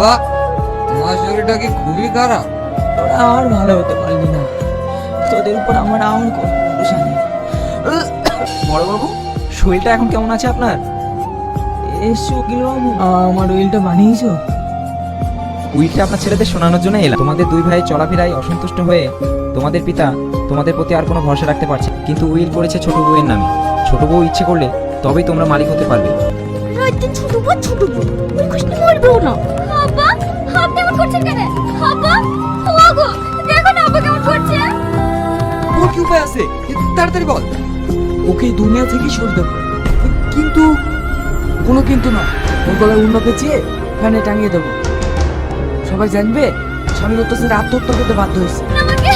বাবা, তোমার শরীরটা কি খুবই খারাপ? তোরা আর ভালো হতে পারলি না, তোদের উপর আমার আর কোনো ভরসা নেই। বড়বাবু, শরীরটা এখন কেমন আছে আপনার? এসো উকিল বাবু, আমার উইলটা বানিয়েছো? উইলটা আপনার ছেলেদের শোনানোর জন্য এলাম। তোমাদের দুই ভাই চলাফেরায় অসন্তুষ্ট হয়ে তোমাদের পিতা তোমাদের প্রতি আর কোনো ভরসা রাখতে পারছে না। কিন্তু উইল করেছে ছোট বউয়ের নামে। ছোট বউ ইচ্ছে করলে তবেই তোমরা মালিক হতে পারবে। রাইতে ছোট বউ ওই কষ্ট মরবেও না। আব্বা, আপনি এমন করছেন কেন? আব্বা, ওগো, দেখো না আব্বা কেমন করছে। ওর কি উপায় আছে? তাড়াতাড়ি বল। ওকে এই দুনিয়া থেকে সরে দেবো। কিন্তু কোনো কিন্তু না, ওর গলায় উন্ন পেঁচিয়ে ফ্যানে টাঙিয়ে দেবো। সবাই জানবে স্বামীর অত্যাচারে আত্মহত্যা করতে বাধ্য হয়েছে। আমাকে